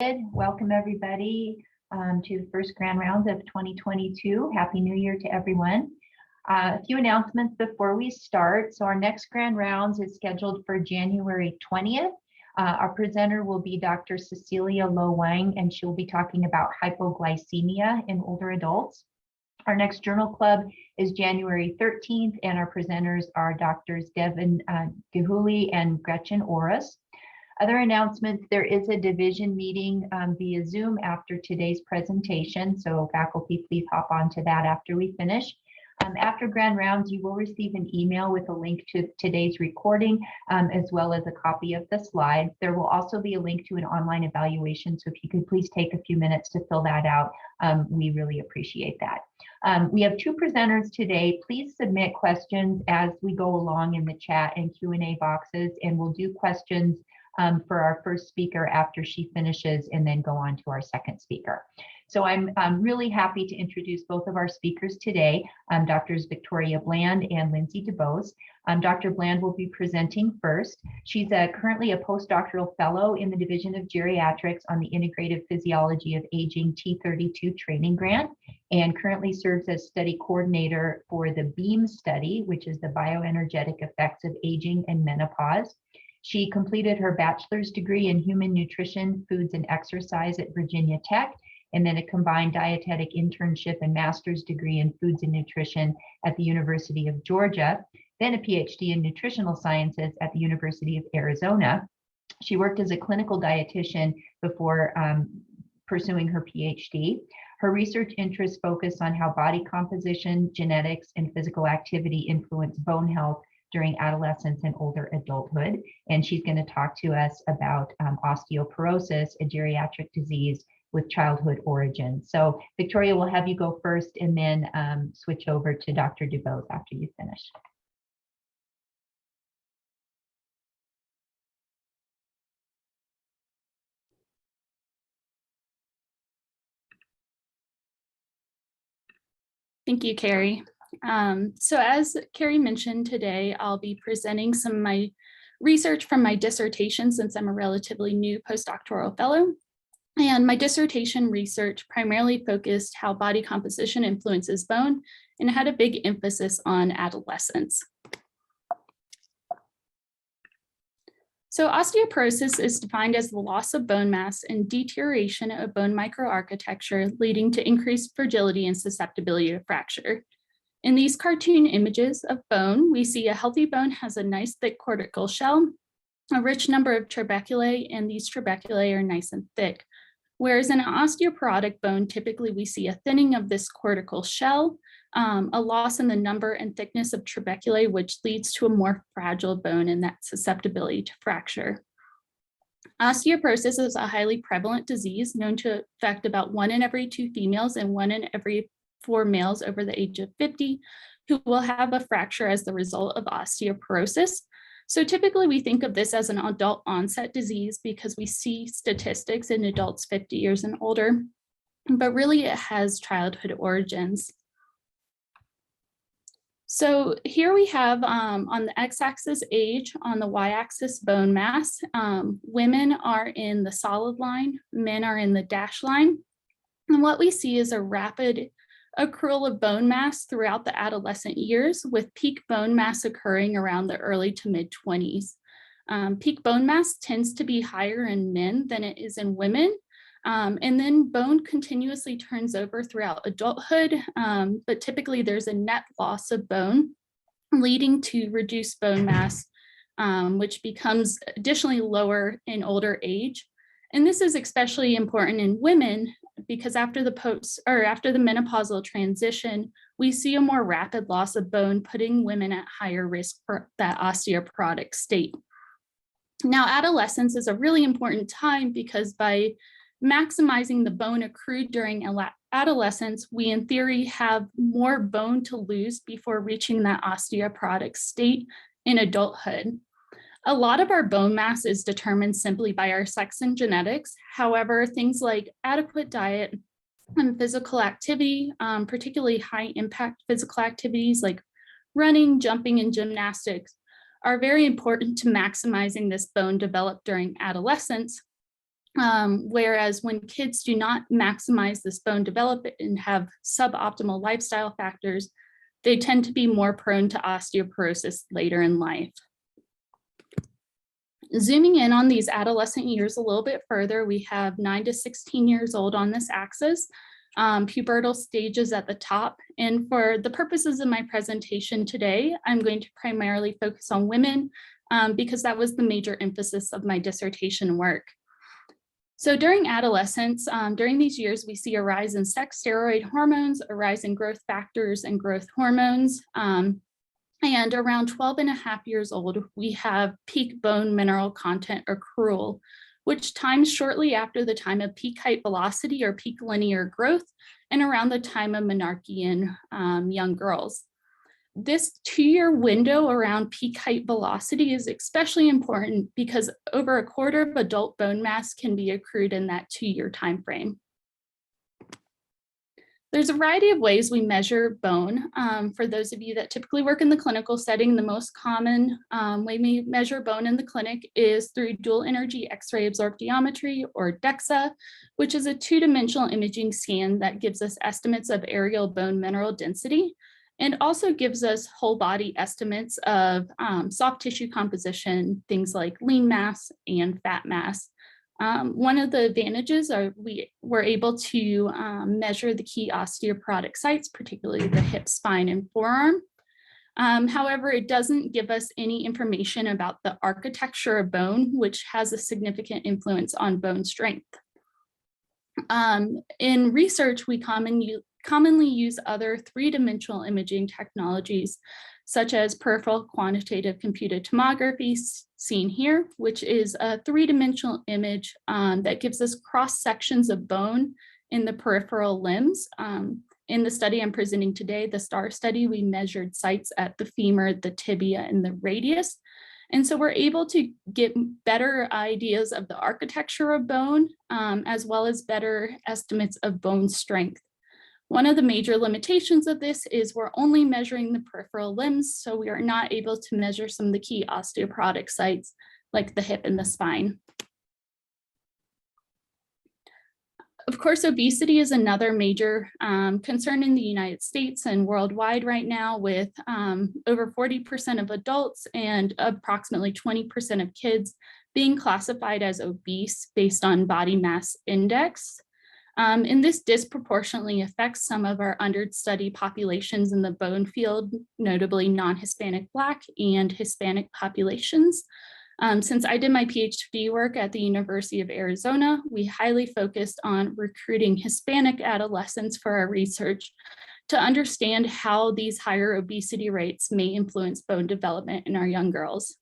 Welcome everybody to the first grand rounds of 2022. Happy New Year to everyone. A few announcements before we start. So our next grand rounds is scheduled for January 20th. Our presenter will be Dr. Cecilia Lo Wang, and she'll be talking about hypoglycemia in older adults. Our next journal club is January 13th, and our presenters are Drs. Devin Gihuli and Gretchen Orris. Other announcements, there is a division meeting via Zoom after today's presentation, so faculty, please hop onto that after we finish. After grand rounds, you will receive an email with a link to today's recording, as well as a copy of the slides. There will also be a link to an online evaluation, so if you could please take a few minutes to fill that out, we really appreciate that. We have two presenters today. Please submit questions as we go along in the chat and Q&A boxes, and we'll do questions for our first speaker after she finishes and then go on to our second speaker. So I'm really happy to introduce both of our speakers today, Drs. Victoria Bland and Lindsay DeBose. Dr. Bland will be presenting first. She's currently a postdoctoral fellow in the Division of Geriatrics on the Integrative Physiology of Aging T32 training grant, and currently serves as study coordinator for the BEAM study, which is the bioenergetic effects of aging and menopause. She completed her bachelor's degree in human nutrition, foods, and exercise at Virginia Tech, and then a combined dietetic internship and master's degree in foods and nutrition at the University of Georgia, then a PhD in nutritional sciences at the University of Arizona. She worked as a clinical dietitian before pursuing her PhD. Her research interests focus on how body composition, genetics, and physical activity influence bone health during adolescence and older adulthood. And she's going to talk to us about osteoporosis, a geriatric disease with childhood origins. So Victoria, will have you go first and then switch over to Dr. DeBose after you finish. Thank you, Carrie. So as Carrie mentioned today, I'll be presenting some of my research from my dissertation since I'm a relatively new postdoctoral fellow. And my dissertation research primarily focused how body composition influences bone and had a big emphasis on adolescence. So osteoporosis is defined as the loss of bone mass and deterioration of bone microarchitecture, leading to increased fragility and susceptibility to fracture. In these cartoon images of bone, we see a healthy bone has a nice thick cortical shell, a rich number of trabeculae, and these trabeculae are nice and thick. Whereas in an osteoporotic bone, typically we see a thinning of this cortical shell, a loss in the number and thickness of trabeculae, which leads to a more fragile bone and that susceptibility to fracture. Osteoporosis is a highly prevalent disease known to affect about 1 in every 2 females and 1 in every 4 males over the age of 50 who will have a fracture as the result of osteoporosis. So typically we think of this as an adult onset disease because we see statistics in adults 50 years and older, but really it has childhood origins. So here we have on the x-axis age, on the y-axis bone mass. Women are in the solid line, men are in the dashed line. And what we see is a rapid accrual of bone mass throughout the adolescent years, with peak bone mass occurring around the early to mid 20s. Peak bone mass tends to be higher in men than it is in women. And then bone continuously turns over throughout adulthood, but typically there's a net loss of bone, leading to reduced bone mass, which becomes additionally lower in older age. And this is especially important in women because after the menopausal transition, we see a more rapid loss of bone, putting women at higher risk for that osteoporotic state. Now, adolescence is a really important time because by maximizing the bone accrued during adolescence, we in theory have more bone to lose before reaching that osteoporotic state in adulthood. A lot of our bone mass is determined simply by our sex and genetics. However, things like adequate diet and physical activity, particularly high impact physical activities like running, jumping, and gymnastics, are very important to maximizing this bone developed during adolescence. Whereas when kids do not maximize this bone development and have suboptimal lifestyle factors, they tend to be more prone to osteoporosis later in life. Zooming in on these adolescent years a little bit further, we have 9 to 16 years old on this axis, pubertal stages at the top. And for the purposes of my presentation today, I'm going to primarily focus on women because that was the major emphasis of my dissertation work. So during adolescence, during these years, we see a rise in sex steroid hormones, a rise in growth factors and growth hormones. And around 12 and a half years old, we have peak bone mineral content accrual, which times shortly after the time of peak height velocity or peak linear growth, and around the time of menarche in young girls. This 2-year window around peak height velocity is especially important because over a quarter of adult bone mass can be accrued in that 2-year time frame. There's a variety of ways we measure bone. For those of you that typically work in the clinical setting, the most common way we measure bone in the clinic is through dual energy X-ray absorptiometry, or DEXA, which is a 2-dimensional imaging scan that gives us estimates of areal bone mineral density, and also gives us whole body estimates of soft tissue composition, things like lean mass and fat mass. One of the advantages are we were able to measure the key osteoporotic sites, particularly the hip, spine, and forearm. However, it doesn't give us any information about the architecture of bone, which has a significant influence on bone strength. In research, we commonly use other 3-dimensional imaging technologies, such as peripheral quantitative computed tomography, seen here, which is a 3-dimensional image that gives us cross sections of bone in the peripheral limbs. In the study I'm presenting today, the STAR study, we measured sites at the femur, the tibia, and the radius. And so we're able to get better ideas of the architecture of bone, as well as better estimates of bone strength. One of the major limitations of this is we're only measuring the peripheral limbs, so we are not able to measure some of the key osteoporotic sites like the hip and the spine. Of course, obesity is another major concern in the United States and worldwide right now, with over 40% of adults and approximately 20% of kids being classified as obese based on body mass index. And this disproportionately affects some of our understudied populations in the bone field, notably non-Hispanic Black and Hispanic populations. Since I did my PhD work at the University of Arizona, we highly focused on recruiting Hispanic adolescents for our research to understand how these higher obesity rates may influence bone development in our young girls.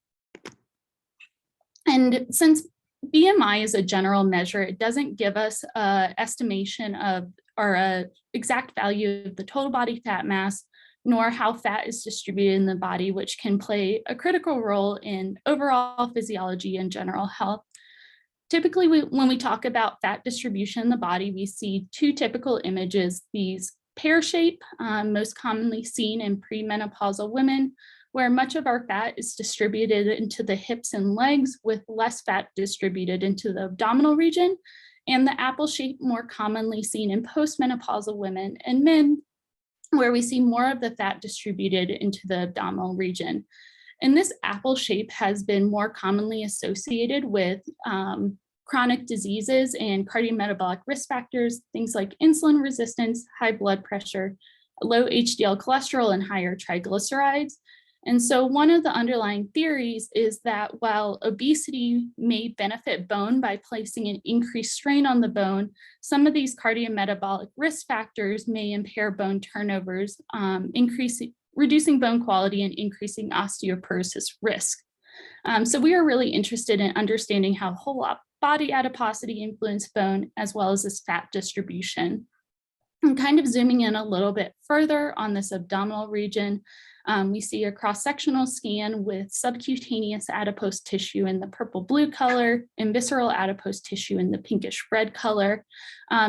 And since BMI is a general measure, it doesn't give us an estimation of or an exact value of the total body fat mass, nor how fat is distributed in the body, which can play a critical role in overall physiology and general health. Typically, when we talk about fat distribution in the body, we see 2 typical images: these pear shape, most commonly seen in premenopausal women, where much of our fat is distributed into the hips and legs, with less fat distributed into the abdominal region, and the apple shape more commonly seen in postmenopausal women and men, where we see more of the fat distributed into the abdominal region. And this apple shape has been more commonly associated with chronic diseases and cardiometabolic risk factors, things like insulin resistance, high blood pressure, low HDL cholesterol, and higher triglycerides. And so one of the underlying theories is that while obesity may benefit bone by placing an increased strain on the bone, some of these cardiometabolic risk factors may impair bone turnovers, reducing bone quality and increasing osteoporosis risk. So we are really interested in understanding how whole body adiposity influences bone, as well as this fat distribution. And kind of zooming in a little bit further on this abdominal region, we see a cross-sectional scan with subcutaneous adipose tissue in the purple-blue color and visceral adipose tissue in the pinkish-red color.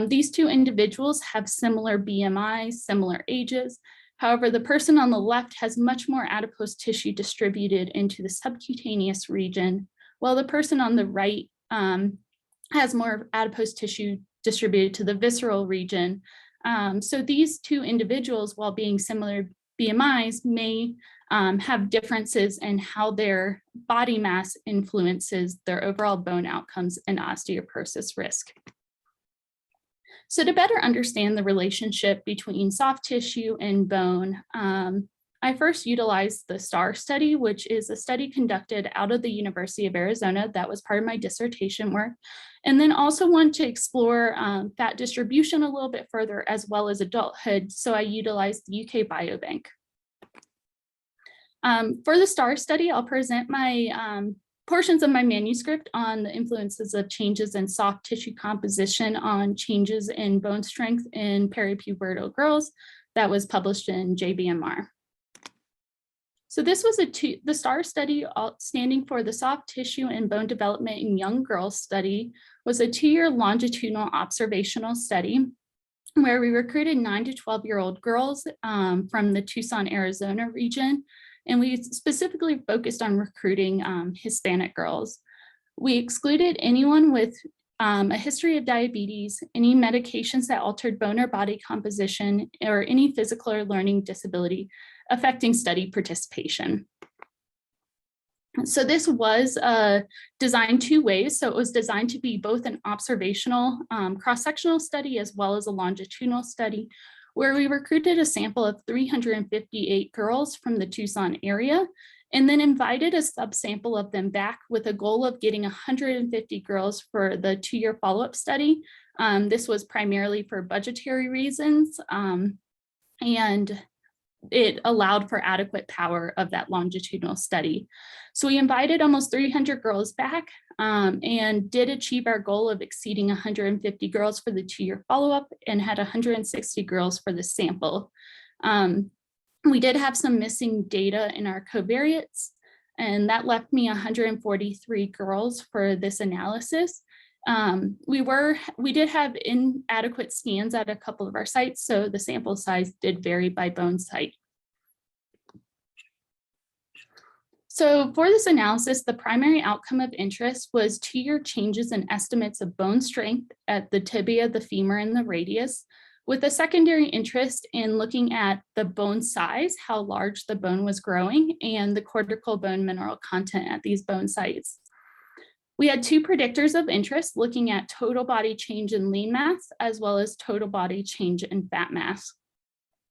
These 2 individuals have similar BMIs, similar ages. However, the person on the left has much more adipose tissue distributed into the subcutaneous region, while the person on the right has more adipose tissue distributed to the visceral region. So these two individuals, while being similar BMIs, may have differences in how their body mass influences their overall bone outcomes and osteoporosis risk. So to better understand the relationship between soft tissue and bone, I first utilized the STAR study, which is a study conducted out of the University of Arizona that was part of my dissertation work, and then also want to explore fat distribution a little bit further as well as adulthood. So I utilized the UK Biobank. For the STAR study, I'll present my portions of my manuscript on the influences of changes in soft tissue composition on changes in bone strength in peripubertal girls that was published in JBMR. So this was the STAR study, standing for the Soft Tissue and Bone Development in Young Girls study, was a 2-year longitudinal observational study where we recruited 9 to 12-year-old girls from the Tucson, Arizona region. And we specifically focused on recruiting Hispanic girls. We excluded anyone with a history of diabetes, any medications that altered bone or body composition, or any physical or learning disability affecting study participation. So this was designed 2 ways. So it was designed to be both an observational cross-sectional study as well as a longitudinal study, where we recruited a sample of 358 girls from the Tucson area, and then invited a subsample of them back with a goal of getting 150 girls for the 2-year follow-up study. This was primarily for budgetary reasons, and it allowed for adequate power of that longitudinal study. So we invited almost 300 girls back and did achieve our goal of exceeding 150 girls for the 2-year follow-up and had 160 girls for the sample. We did have some missing data in our covariates, and that left me 143 girls for this analysis. We did have inadequate scans at a couple of our sites, so the sample size did vary by bone site. So for this analysis, the primary outcome of interest was 2-year changes in estimates of bone strength at the tibia, the femur, and the radius, with a secondary interest in looking at the bone size, how large the bone was growing, and the cortical bone mineral content at these bone sites. We had 2 predictors of interest looking at total body change in lean mass, as well as total body change in fat mass.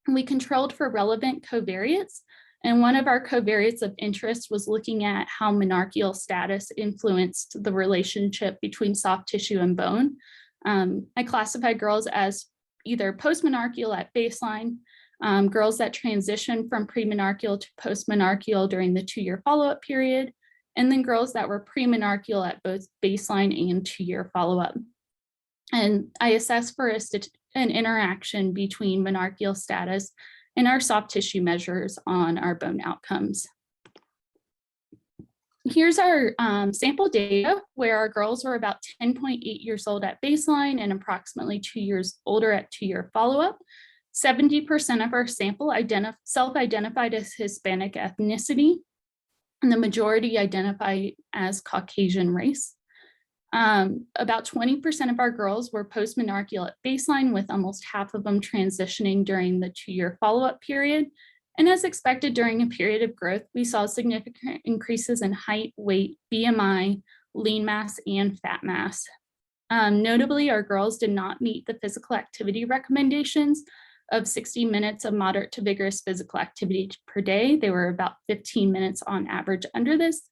We controlled for relevant covariates, and one of our covariates of interest was looking at how menarcheal status influenced the relationship between soft tissue and bone. I classified girls as either post-menarcheal at baseline, girls that transitioned from pre-menarcheal to post-menarcheal during the 2-year follow-up period, and then girls that were pre-menarcheal at both baseline and 2-year follow-up. And I assessed for an interaction between menarcheal status and our soft tissue measures on our bone outcomes. Here's our sample data where our girls were about 10.8 years old at baseline and approximately 2 years older at 2-year follow-up. 70% of our sample self-identified as Hispanic ethnicity, and the majority identify as Caucasian race. About 20% of our girls were post-menarcheal at baseline, with almost half of them transitioning during the 2-year follow-up period. And as expected during a period of growth, we saw significant increases in height, weight, BMI, lean mass, and fat mass. Notably, our girls did not meet the physical activity recommendations of 60 minutes of moderate to vigorous physical activity per day. They were about 15 minutes on average under this,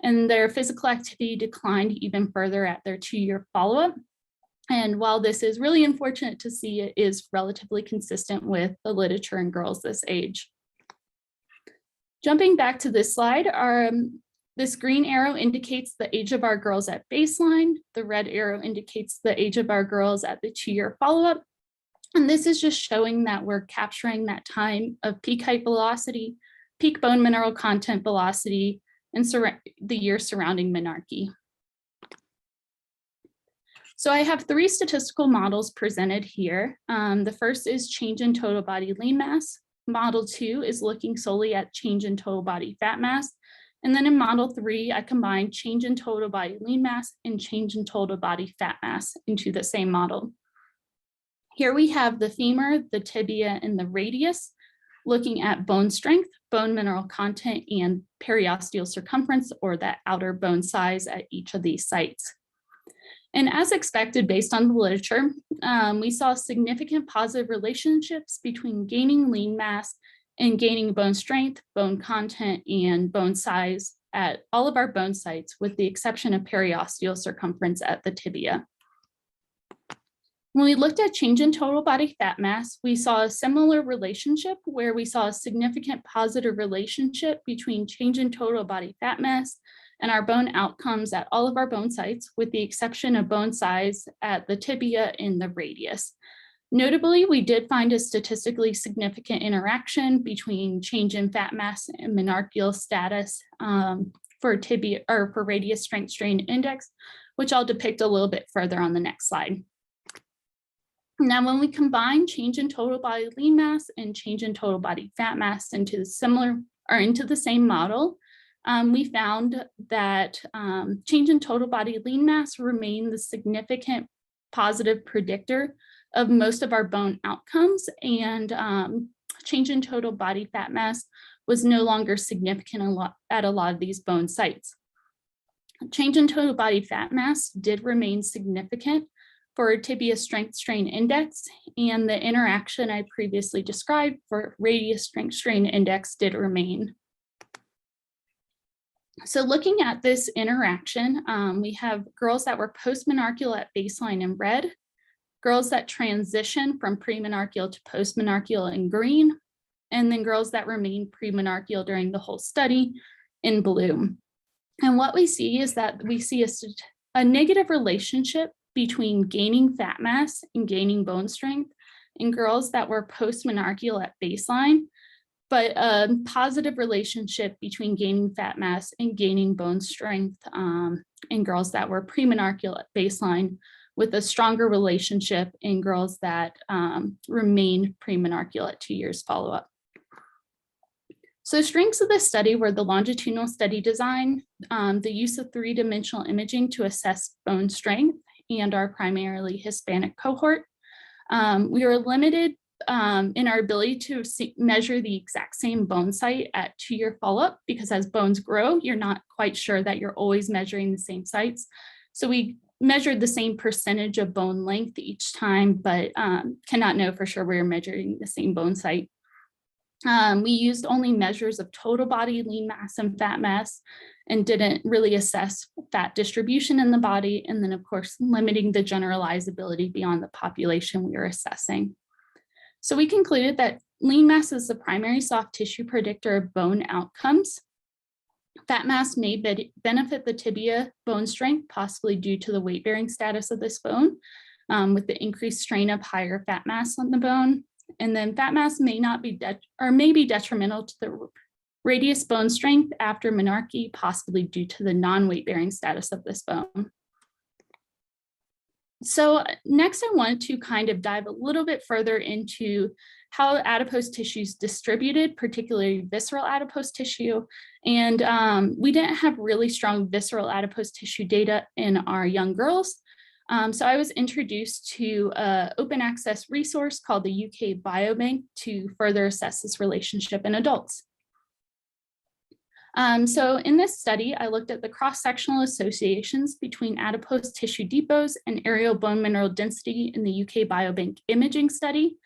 and their physical activity declined even further at their 2-year follow-up. And while this is really unfortunate to see, it is relatively consistent with the literature in girls this age. Jumping back to this slide, this green arrow indicates the age of our girls at baseline. The red arrow indicates the age of our girls at the 2-year follow-up. And this is just showing that we're capturing that time of peak height velocity, peak bone mineral content velocity, and the year surrounding menarche. So I have 3 statistical models presented here. The first is change in total body lean mass. Model 2 is looking solely at change in total body fat mass. And then in model 3, I combined change in total body lean mass and change in total body fat mass into the same model. Here we have the femur, the tibia, and the radius, looking at bone strength, bone mineral content, and periosteal circumference, or that outer bone size at each of these sites. And as expected, based on the literature, we saw significant positive relationships between gaining lean mass and gaining bone strength, bone content, and bone size at all of our bone sites, with the exception of periosteal circumference at the tibia. When we looked at change in total body fat mass, we saw a similar relationship where we saw a significant positive relationship between change in total body fat mass and our bone outcomes at all of our bone sites, with the exception of bone size at the tibia and the radius. Notably, we did find a statistically significant interaction between change in fat mass and menarcheal status for tibia or for radius strength strain index, which I'll depict a little bit further on the next slide. Now, when we combine change in total body lean mass and change in total body fat mass into the same model, we found that change in total body lean mass remained the significant positive predictor of most of our bone outcomes, and change in total body fat mass was no longer significant at a lot of these bone sites. Change in total body fat mass did remain significant for tibia strength strain index, and the interaction I previously described for radius strength strain index did remain. So looking at this interaction, we have girls that were post-menarcheal at baseline in red, girls that transition from pre-menarcheal to post-menarcheal in green, and then girls that remain pre-menarcheal during the whole study in blue. And what we see is that we see a negative relationship between gaining fat mass and gaining bone strength in girls that were post-menarcheal at baseline, but a positive relationship between gaining fat mass and gaining bone strength in girls that were pre-menarcheal at baseline, with a stronger relationship in girls that remain pre-menarcheal at 2 years follow-up. So strengths of this study were the longitudinal study design, the use of three-dimensional imaging to assess bone strength, and our primarily Hispanic cohort. We were limited in our ability to measure the exact same bone site at 2-year follow-up, because as bones grow, you're not quite sure that you're always measuring the same sites. So we measured the same percentage of bone length each time, but cannot know for sure we're measuring the same bone site. We used only measures of total body lean mass and fat mass, and didn't really assess fat distribution in the body, and then of course limiting the generalizability beyond the population we were assessing. So we concluded that lean mass is the primary soft tissue predictor of bone outcomes. Fat mass may benefit the tibia bone strength, possibly due to the weight-bearing status of this bone, with the increased strain of higher fat mass on the bone. And then fat mass may not be may be detrimental to the radius bone strength after menarche, possibly due to the non-weight-bearing status of this bone. So next, I wanted to kind of dive a little bit further into how adipose tissue is distributed, particularly visceral adipose tissue. And we didn't have really strong visceral adipose tissue data in our young girls. So I was introduced to an open access resource called the UK Biobank to further assess this relationship in adults. So in this study, I looked at the cross-sectional associations between adipose tissue depots and aerial bone mineral density in the UK Biobank imaging study.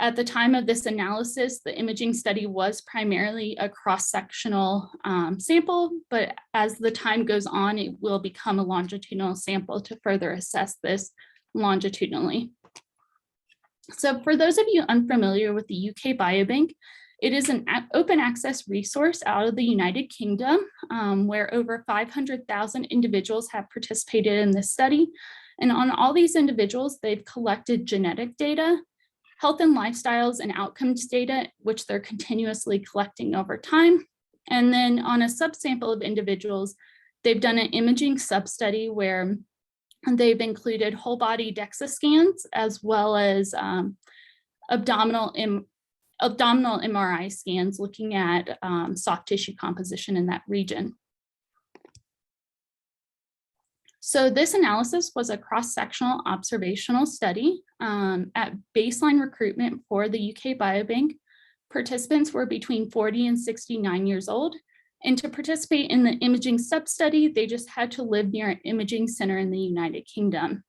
At the time of this analysis, the imaging study was primarily a cross-sectional sample, but as the time goes on, it will become a longitudinal sample to further assess this longitudinally. So for those of you unfamiliar with the UK Biobank, it is an open access resource out of the United Kingdom, where over 500,000 individuals have participated in this study. And on all these individuals, they've collected genetic data, health and lifestyles and outcomes data, which they're continuously collecting over time. And then on a subsample of individuals, they've done an imaging sub-study where they've included whole body DEXA scans, as well as abdominal abdominal MRI scans looking at soft tissue composition in that region. So this analysis was a cross-sectional observational study. At baseline recruitment for the UK Biobank, participants were between 40 and 69 years old. And to participate in the imaging sub-study, they just had to live near an imaging center in the United Kingdom.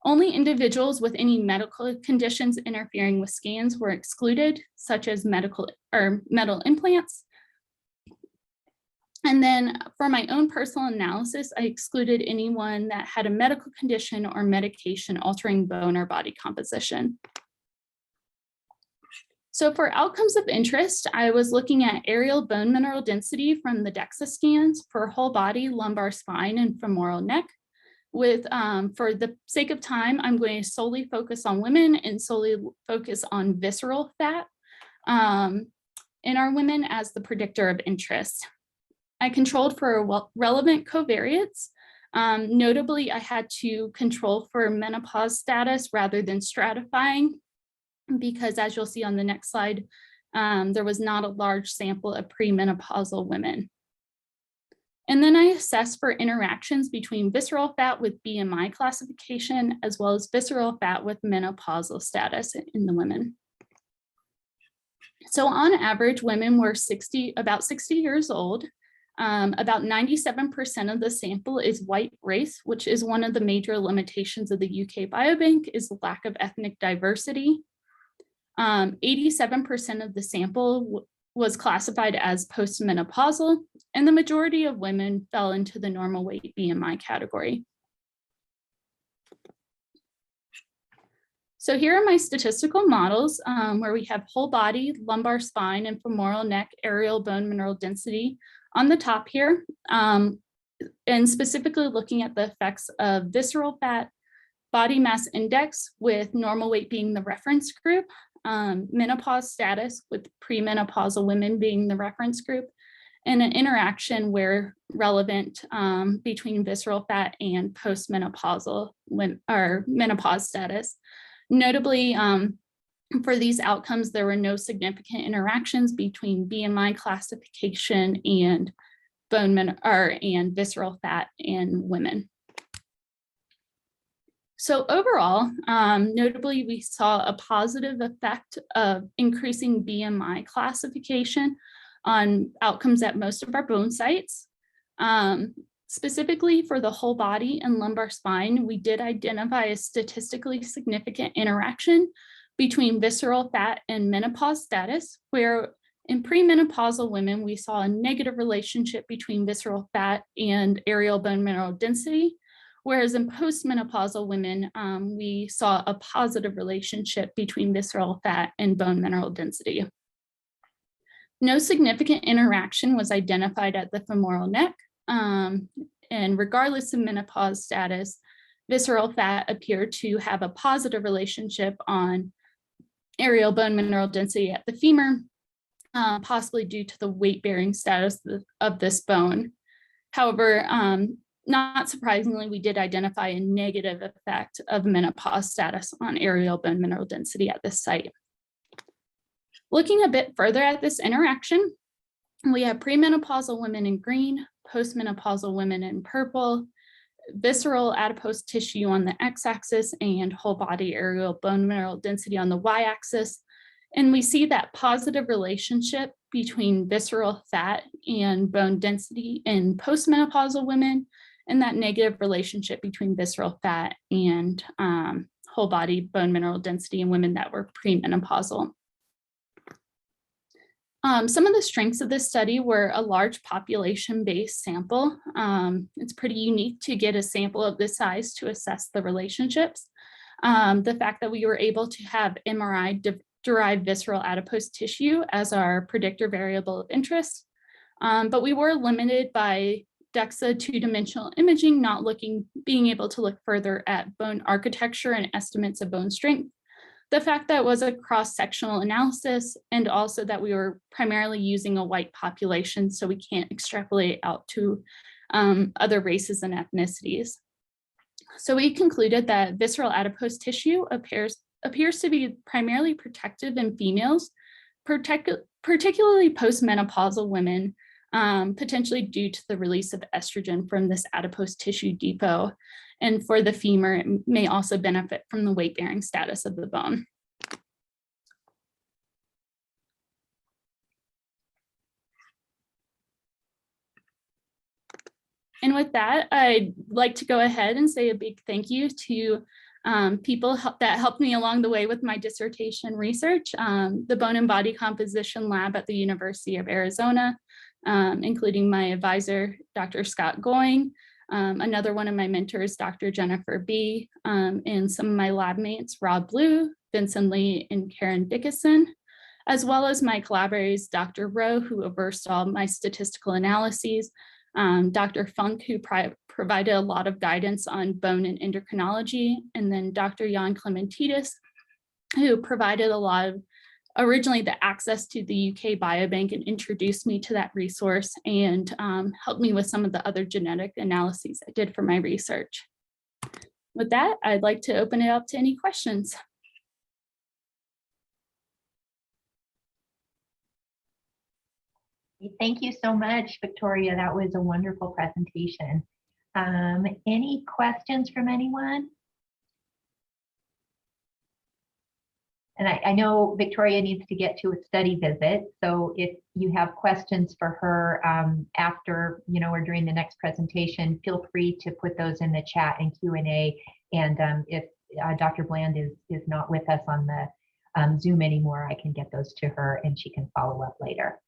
Only individuals with any medical conditions interfering with scans were excluded, such as metal implants. And then for my own personal analysis, I excluded anyone that had a medical condition or medication altering bone or body composition. So for outcomes of interest, I was looking at aerial bone mineral density from the DEXA scans for whole body, lumbar spine, and femoral neck. With, for the sake of time, I'm going to solely focus on women and solely focus on visceral fat in our women as the predictor of interest. I controlled for relevant covariates. Notably, I had to control for menopause status rather than stratifying, because as you'll see on the next slide, there was not a large sample of premenopausal women. And then I assessed for interactions between visceral fat with BMI classification, as well as visceral fat with menopausal status in the women. So on average, women were about 60 years old. About 97% of the sample is white race, which is one of the major limitations of the UK Biobank, is the lack of ethnic diversity. 87% of the sample was classified as postmenopausal, and the majority of women fell into the normal weight BMI category. So here are my statistical models where we have whole body, lumbar spine, and femoral neck aerial bone mineral density on the top here, and specifically looking at the effects of visceral fat, body mass index with normal weight being the reference group, menopause status with premenopausal women being the reference group, and an interaction where relevant between visceral fat and postmenopausal or menopause status. Notably, for these outcomes, there were no significant interactions between BMI classification and and visceral fat in women. So overall, notably, we saw a positive effect of increasing BMI classification on outcomes at most of our bone sites. Specifically for the whole body and lumbar spine, we did identify a statistically significant interaction between visceral fat and menopause status, where in premenopausal women, we saw a negative relationship between visceral fat and aerial bone mineral density, whereas in postmenopausal women, we saw a positive relationship between visceral fat and bone mineral density. No significant interaction was identified at the femoral neck, and regardless of menopause status, visceral fat appeared to have a positive relationship on aerial bone mineral density at the femur, possibly due to the weight-bearing status of this bone. However, not surprisingly, we did identify a negative effect of menopause status on aerial bone mineral density at this site. Looking a bit further at this interaction, we have premenopausal women in green, postmenopausal women in purple, visceral adipose tissue on the x-axis, and whole body aerial bone mineral density on the y-axis. And we see that positive relationship between visceral fat and bone density in postmenopausal women, and that negative relationship between visceral fat and whole body bone mineral density in women that were premenopausal. Some of the strengths of this study were a large population-based sample. It's pretty unique to get a sample of this size to assess the relationships. The fact that we were able to have MRI-derived visceral adipose tissue as our predictor variable of interest, but we were limited by DEXA two-dimensional imaging, being able to look further at bone architecture and estimates of bone strength. The fact that it was a cross-sectional analysis, and also that we were primarily using a white population, so we can't extrapolate out to other races and ethnicities. So we concluded that visceral adipose tissue appears appears to be primarily protective in females, particularly postmenopausal women, potentially due to the release of estrogen from this adipose tissue depot. And for the femur, it may also benefit from the weight-bearing status of the bone. And with that, I'd like to go ahead and say a big thank you to people that helped me along the way with my dissertation research, the Bone and Body Composition Lab at the University of Arizona, including my advisor, Dr. Scott Going, another one of my mentors, Dr. Jennifer B., and some of my lab mates, Rob Blue, Vincent Lee, and Karen Dickinson, as well as my collaborators, Dr. Rowe, who oversaw all my statistical analyses, Dr. Funk, who provided a lot of guidance on bone and endocrinology, and then Dr. Jan Clementidis, who provided a lot of, originally the access to the UK Biobank and introduced me to that resource and helped me with some of the other genetic analyses I did for my research. With that, I'd like to open it up to any questions. Thank you so much, Victoria. That was a wonderful presentation. Any questions from anyone? And I know Victoria needs to get to a study visit, so if you have questions for her after, or during the next presentation, feel free to put those in the chat and Q&A. And if Dr. Bland is not with us on the Zoom anymore, I can get those to her and she can follow up later.